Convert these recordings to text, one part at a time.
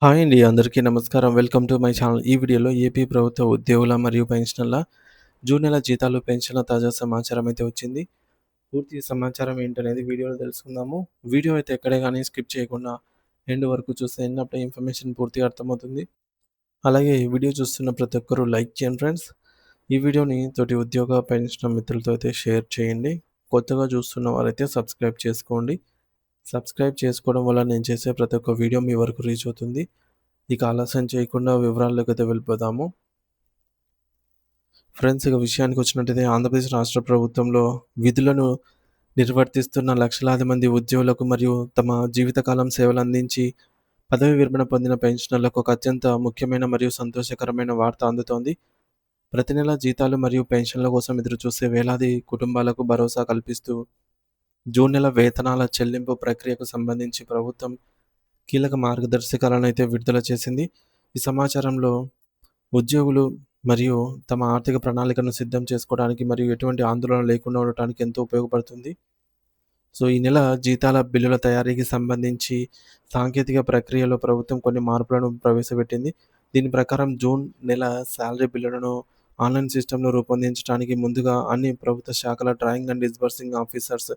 Hi అండి. అందరికీ నమస్కారం. Welcome to my channel. ఈ వీడియోలో ఏపీ ప్రభుత్వ ఉద్యోగుల మరియు పెన్షనర్ల జూన్ నెల జీతాలు, పెన్షన్ల తాజా సమాచారం అయితే వచ్చింది. పూర్తి సమాచారం ఏంటనేది వీడియోలో తెలుసుకుందాము. వీడియో అయితే ఎక్కడే గాని స్కిప్ చేయకుండా ఎండ్ వరకు చూస్తే అప్పుడే ఇన్ఫర్మేషన్ పూర్తిగా అర్థమవుతుంది. అలాగే ఈ వీడియో చూస్తున్న ప్రతి ఒక్కరు లైక్ చేయండి ఫ్రెండ్స్. ఈ వీడియోని తోటి ఉద్యోగ, పెన్షనర్ మిత్రులతో అయితే షేర్ చేయండి. కొత్తగా చూస్తున్న వారైతే సబ్స్క్రైబ్ చేసుకోండి. సబ్స్క్రైబ్ చేసుకోవడం వల్ల నేను చేసే ప్రతి ఒక్క వీడియో మీ వరకు రీచ్ అవుతుంది. ఇక ఆలస్యం చేయకుండా వివరాల్లోకైతే వెళ్ళిపోదాము. ఫ్రెండ్స్, ఇక విషయానికొచ్చినట్టయితే ఆంధ్రప్రదేశ్ రాష్ట్ర ప్రభుత్వంలో విధులను నిర్వర్తిస్తున్న లక్షలాది మంది ఉద్యోగులకు మరియు తమ జీవితకాలం సేవలందించి పదవి విరమణ పొందిన పెన్షనర్లకు ఒక అత్యంత ముఖ్యమైన మరియు సంతోషకరమైన వార్త అందుతోంది. ప్రతి నెల జీతాలు మరియు పెన్షన్ల కోసం ఎదురుచూసే వేలాది కుటుంబాలకు భరోసా కల్పిస్తూ జూన్ నెల వేతనాల చెల్లింపు ప్రక్రియకు సంబంధించి ప్రభుత్వం కీలక మార్గదర్శకాలను అయితే విడుదల చేసింది. ఈ సమాచారంలో ఉద్యోగులు మరియు తమ ఆర్థిక ప్రణాళికను సిద్ధం చేసుకోవడానికి మరియు ఎటువంటి ఆందోళన లేకుండా ఉండటానికి ఎంతో ఉపయోగపడుతుంది. సో, ఈ నెల జీతాల బిల్లుల తయారీకి సంబంధించి సాంకేతిక ప్రక్రియలో ప్రభుత్వం కొన్ని మార్పులను ప్రవేశపెట్టింది. దీని ప్రకారం జూన్ నెల సాలరీ బిల్లులను ఆన్‌లైన్ సిస్టమ్‌లో రూపొందించడానికి ముందుగా అన్ని ప్రభుత్వ శాఖల డ్రాయింగ్ అండ్ డిస్బర్సింగ్ ఆఫీసర్స్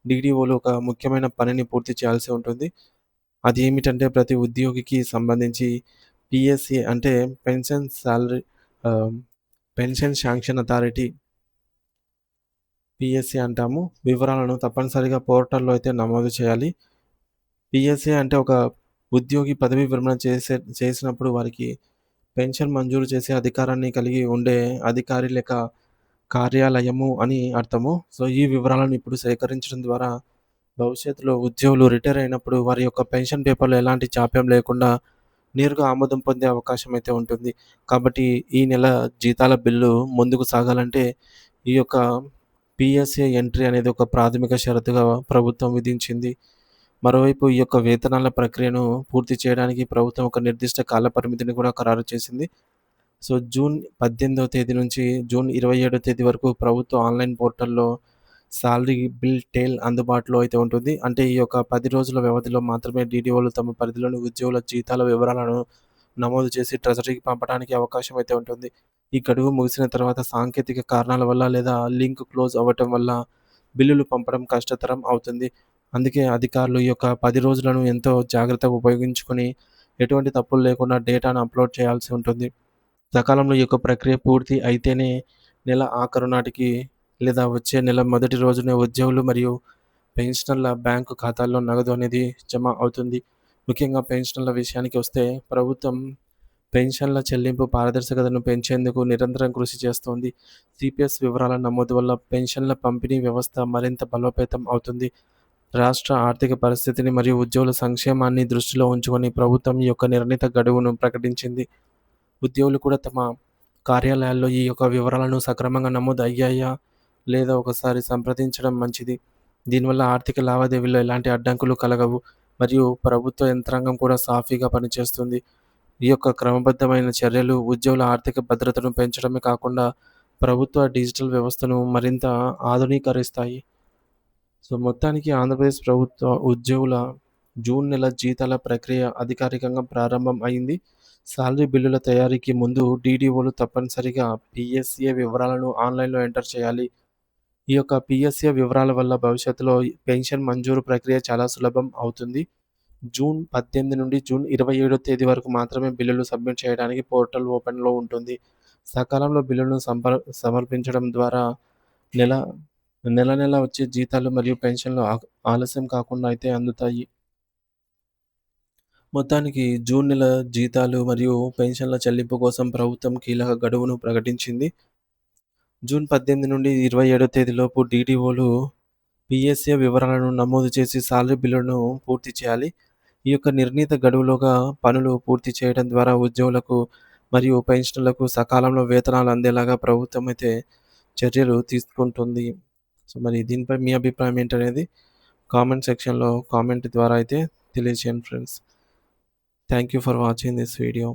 డీడీఓలు ఒక ముఖ్యమైన పనిని పూర్తి చేయాల్సి ఉంటుంది. అదేమిటంటే ప్రతి ఉద్యోగికి సంబంధించి పీఎస్‌సీ అంటే పెన్షన్ సాలరీ ఆహ్, పెన్షన్ శాంక్షన్ అథారిటీ పీఎస్‌సీ అంటాము. వివరాలను తప్పనిసరిగా పోర్టల్‌లో అయితే నమోదు చేయాలి. పీఎస్‌సీ అంటే ఒక ఉద్యోగి పదవీ విరమణ చేసినప్పుడు వారికి పెన్షన్ మంజూరు చేసే అధికారాన్ని కలిగి ఉండే అధికారి లేక కార్యాలయము అని అర్థము. సో, ఈ వివరాలను ఇప్పుడు సేకరించడం ద్వారా భవిష్యత్తులో ఉద్యోగులు రిటైర్ అయినప్పుడు వారి యొక్క పెన్షన్ పేపర్‌లో ఎలాంటి జాప్యం లేకుండా నేరుగా ఆమోదం పొందే అవకాశం అయితే ఉంటుంది. కాబట్టి ఈ నెల జీతాల బిల్లు ముందుకు సాగాలంటే ఈ యొక్క పీఎస్ఏ ఎంట్రీ అనేది ఒక ప్రాథమిక షరతుగా ప్రభుత్వం విధించింది. మరోవైపు ఈ యొక్క వేతనాల ప్రక్రియను పూర్తి చేయడానికి ప్రభుత్వం ఒక నిర్దిష్ట కాల పరిమితిని కూడా ఖరారు చేసింది. సో, జూన్ 18వ తేదీ నుంచి జూన్ 27వ తేదీ వరకు ప్రభుత్వ ఆన్‌లైన్ పోర్టల్‌లో సాలరీ బిల్ టేల్ అందుబాటులో అయితే ఉంటుంది. అంటే ఈ యొక్క 10 రోజుల వ్యవధిలో మాత్రమే డీడీఓలు తమ పరిధిలోని ఉద్యోగుల జీతాల వివరాలను నమోదు చేసి ట్రెజరీకి పంపడానికి అవకాశం అయితే ఉంటుంది. ఈ గడువు ముగిసిన తర్వాత సాంకేతిక కారణాల వల్ల లేదా లింక్ క్లోజ్ అవ్వటం వల్ల బిల్లులు పంపడం కష్టతరం అవుతుంది. అందుకే అధికారులు ఈ యొక్క 10 రోజులను ఎంతో జాగ్రత్తగా ఉపయోగించుకొని ఎటువంటి తప్పులు లేకుండా డేటాను అప్‌లోడ్ చేయాల్సి ఉంటుంది. సకాలంలో ఈ యొక్క ప్రక్రియ పూర్తి అయితేనే నెల ఆఖరు నాటికి లేదా వచ్చే నెల మొదటి రోజునే ఉద్యోగులు మరియు పెన్షనర్ల బ్యాంకు ఖాతాల్లో నగదు అనేది జమ అవుతుంది. ముఖ్యంగా పెన్షనర్ల విషయానికి వస్తే ప్రభుత్వం పెన్షన్ల చెల్లింపు పారదర్శకతను పెంచేందుకు నిరంతరం కృషి చేస్తోంది. సిపిఎస్ వివరాల నమోదు వల్ల పెన్షన్ల పంపిణీ వ్యవస్థ మరింత బలోపేతం అవుతుంది. రాష్ట్ర ఆర్థిక పరిస్థితిని మరియు ఉద్యోగుల సంక్షేమాన్ని దృష్టిలో ఉంచుకొని ప్రభుత్వం ఈ యొక్క నిర్ణీత గడువును ప్రకటించింది. ఉద్యోగులు కూడా తమ కార్యాలయాల్లో ఈ యొక్క వివరాలను సక్రమంగా నమోదు అయ్యాయా లేదా ఒకసారి సంప్రదించడం మంచిది. దీనివల్ల ఆర్థిక లావాదేవీల్లో ఎలాంటి అడ్డంకులు కలగవు మరియు ప్రభుత్వ యంత్రాంగం కూడా సాఫీగా పనిచేస్తుంది. ఈ యొక్క క్రమబద్ధమైన చర్యలు ఉద్యోగుల ఆర్థిక భద్రతను పెంచడమే కాకుండా ప్రభుత్వ డిజిటల్ వ్యవస్థను మరింత ఆధునీకరిస్తాయి. సో, మొత్తానికి ఆంధ్రప్రదేశ్ ప్రభుత్వ ఉద్యోగుల జూన్ నెల జీతాల ప్రక్రియ అధికారికంగా ప్రారంభం అయింది. సాలరీ బిల్లుల తయారీకి ముందు డీడీఓలు తప్పనిసరిగా పీఎస్ఏ వివరాలను ఆన్‌లైన్‌లో ఎంటర్ చేయాలి. ఈ యొక్క పీఎస్ఏ వివరాల వల్ల భవిష్యత్తులో పెన్షన్ మంజూరు ప్రక్రియ చాలా సులభం అవుతుంది. జూన్ 18 నుండి జూన్ 27 తేదీ వరకు మాత్రమే బిల్లులు సబ్మిట్ చేయడానికి పోర్టల్ ఓపెన్‌లో ఉంటుంది. సకాలంలో బిల్లులను సమర్పించడం ద్వారా నెల నెల వచ్చే జీతాలు మరియు పెన్షన్‌లు ఆలస్యం కాకుండా అయితే అందుతాయి. మొత్తానికి జూన్ నెల జీతాలు మరియు పెన్షన్ల చెల్లింపు కోసం ప్రభుత్వం కీలక గడువును ప్రకటించింది. జూన్ 18 నుండి 27 తేదీలోపు డీడీఓలు పీఎస్ఏ వివరాలను నమోదు చేసి సాలరీ బిల్లులను పూర్తి చేయాలి. ఈ యొక్క నిర్ణీత గడువులోగా పనులు పూర్తి చేయడం ద్వారా ఉద్యోగులకు మరియు పెన్షనర్లకు సకాలంలో వేతనాలు అందేలాగా ప్రభుత్వం అయితే చర్యలు తీసుకుంటుంది. సో, మరి దీనిపై మీ అభిప్రాయం ఏంటనేది కామెంట్ సెక్షన్‌లో కామెంట్ ద్వారా అయితే తెలియజేయండి friends. Thank you for watching this video.